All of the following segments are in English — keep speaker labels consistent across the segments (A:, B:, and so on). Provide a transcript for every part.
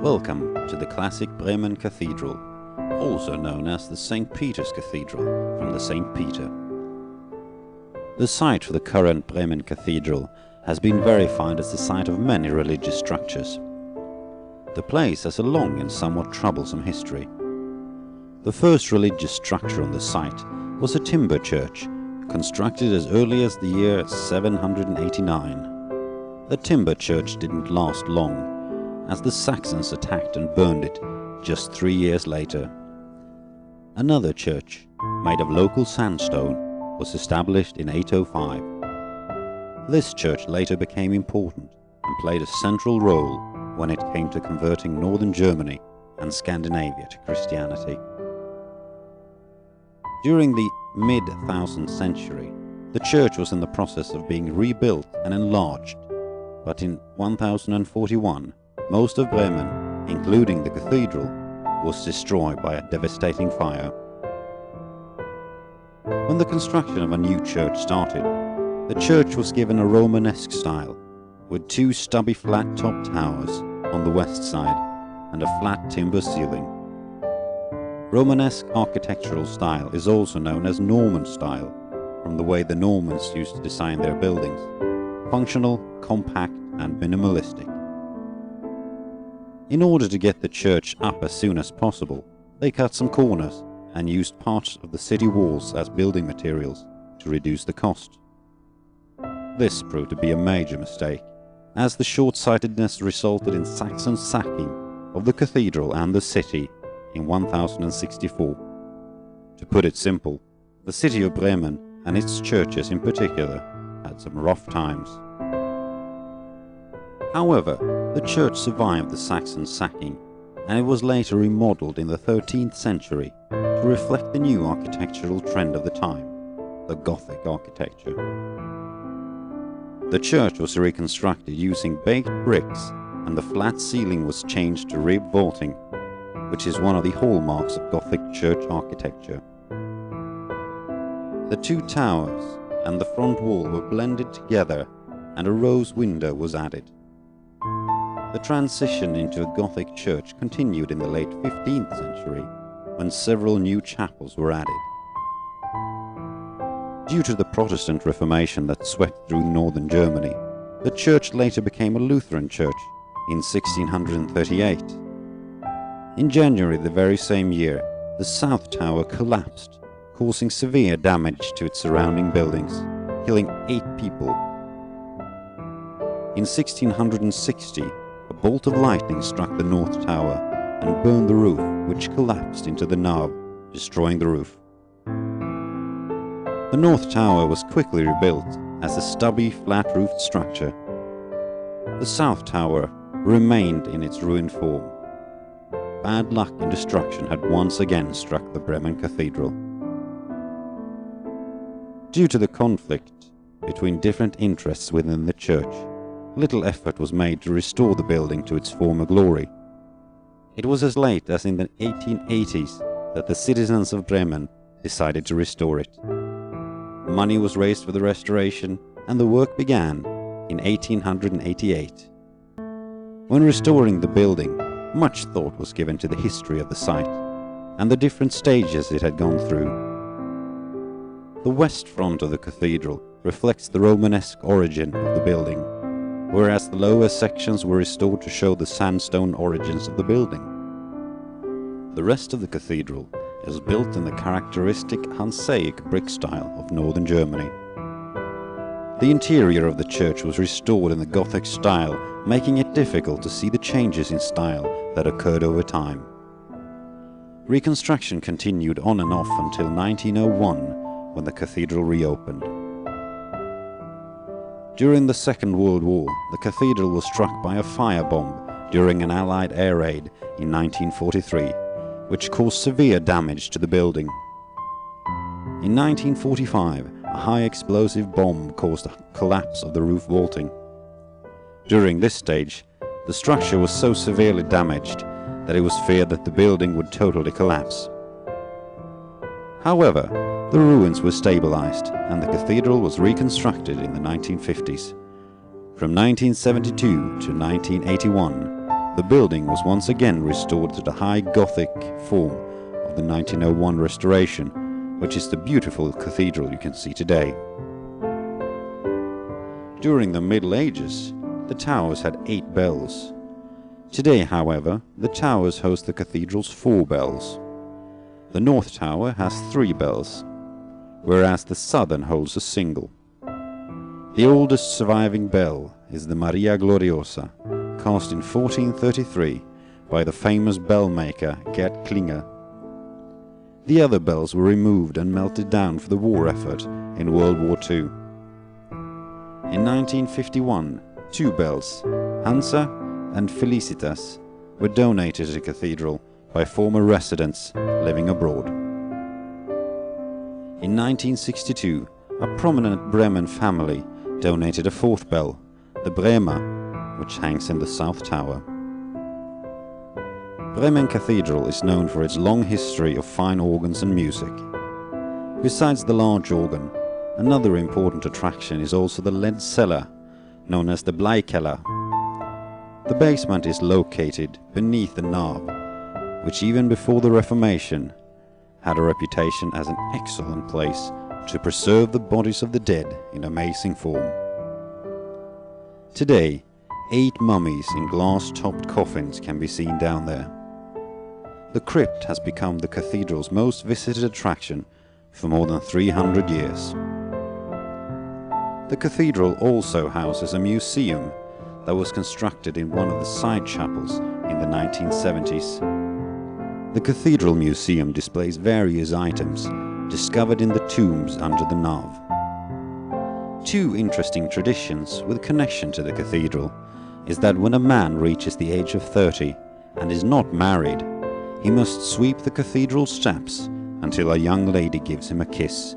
A: Welcome to the classic Bremen Cathedral, also known as the St. Peter's Cathedral, from the St. Peter. The site for the current Bremen Cathedral has been verified as the site of many religious structures. The place has a long and somewhat troublesome history. The first religious structure on the site was a timber church, constructed as early as the year 789. The timber church didn't last long, as the Saxons attacked and burned it just 3 years later. Another church, made of local sandstone, was established in 805. This church later became important and played a central role when it came to converting northern Germany and Scandinavia to Christianity. During the mid-1000th century, the church was in the process of being rebuilt and enlarged, but in 1041, most of Bremen, including the cathedral, was destroyed by a devastating fire. When the construction of a new church started, the church was given a Romanesque style, with 2 stubby flat-topped towers on the west side and a flat timber ceiling. Romanesque architectural style is also known as Norman style, from the way the Normans used to design their buildings: functional, compact, and minimalistic. In order to get the church up as soon as possible, they cut some corners and used parts of the city walls as building materials to reduce the cost. This proved to be a major mistake, as the short-sightedness resulted in Saxon sacking of the cathedral and the city in 1064. To put it simple, the city of Bremen and its churches in particular had some rough times. However, the church survived the Saxon sacking, and it was later remodeled in the 13th century to reflect the new architectural trend of the time, the Gothic architecture. The church was reconstructed using baked bricks, and the flat ceiling was changed to rib vaulting, which is one of the hallmarks of Gothic church architecture. The 2 towers and the front wall were blended together, and a rose window was added. The transition into a Gothic church continued in the late 15th century, when several new chapels were added. Due to the Protestant Reformation that swept through northern Germany, the church later became a Lutheran church in 1638. In January the very same year, the south tower collapsed, causing severe damage to its surrounding buildings, killing 8 people. In 1660, a bolt of lightning struck the north tower and burned the roof, which collapsed into the nave, destroying the roof. The north tower was quickly rebuilt as a stubby, flat-roofed structure. The south tower remained in its ruined form. Bad luck and destruction had once again struck the Bremen Cathedral. Due to the conflict between different interests within the church, little effort was made to restore the building to its former glory. It was as late as in the 1880s that the citizens of Bremen decided to restore it. Money was raised for the restoration, and the work began in 1888. When restoring the building, much thought was given to the history of the site and the different stages it had gone through. The west front of the cathedral reflects the Romanesque origin of the building, whereas the lower sections were restored to show the sandstone origins of the building. The rest of the cathedral is built in the characteristic Hansaic brick style of northern Germany. The interior of the church was restored in the Gothic style, making it difficult to see the changes in style that occurred over time. Reconstruction continued on and off until 1901, when the cathedral reopened. During the Second World War, the cathedral was struck by a firebomb during an Allied air raid in 1943, which caused severe damage to the building. In 1945, a high explosive bomb caused a collapse of the roof vaulting. During this stage, the structure was so severely damaged that it was feared that the building would totally collapse. However, the ruins were stabilized and the cathedral was reconstructed in the 1950s. From 1972 to 1981, the building was once again restored to the high Gothic form of the 1901 restoration, which is the beautiful cathedral you can see today. During the Middle Ages, the towers had 8 bells. Today, however, the towers host the cathedral's 4 bells. The North Tower has 3 bells, whereas the southern holds a single. The oldest surviving bell is the Maria Gloriosa, cast in 1433 by the famous bell maker Gerd Klinger. The other bells were removed and melted down for the war effort in World War II. In 1951, 2 bells, Hansa and Felicitas, were donated to the cathedral by former residents living abroad. In 1962, a prominent Bremen family donated a 4th bell, the Bremer, which hangs in the South Tower. Bremen Cathedral is known for its long history of fine organs and music. Besides the large organ, another important attraction is also the lead cellar, known as the Bleikeller. The basement is located beneath the nave, which even before the Reformation had a reputation as an excellent place to preserve the bodies of the dead in amazing form. Today, 8 mummies in glass-topped coffins can be seen down there. The crypt has become the cathedral's most visited attraction for more than 300 years. The cathedral also houses a museum that was constructed in one of the side chapels in the 1970s. The Cathedral Museum displays various items discovered in the tombs under the nave. 2 interesting traditions with connection to the cathedral is that when a man reaches the age of 30 and is not married, he must sweep the cathedral steps until a young lady gives him a kiss,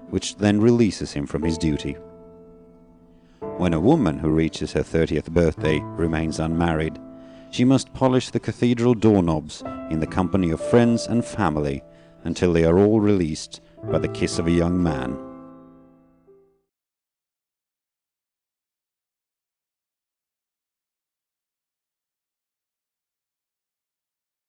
A: which then releases him from his duty. When a woman who reaches her 30th birthday remains unmarried, she must polish the cathedral doorknobs in the company of friends and family until they are all released by the kiss of a young man.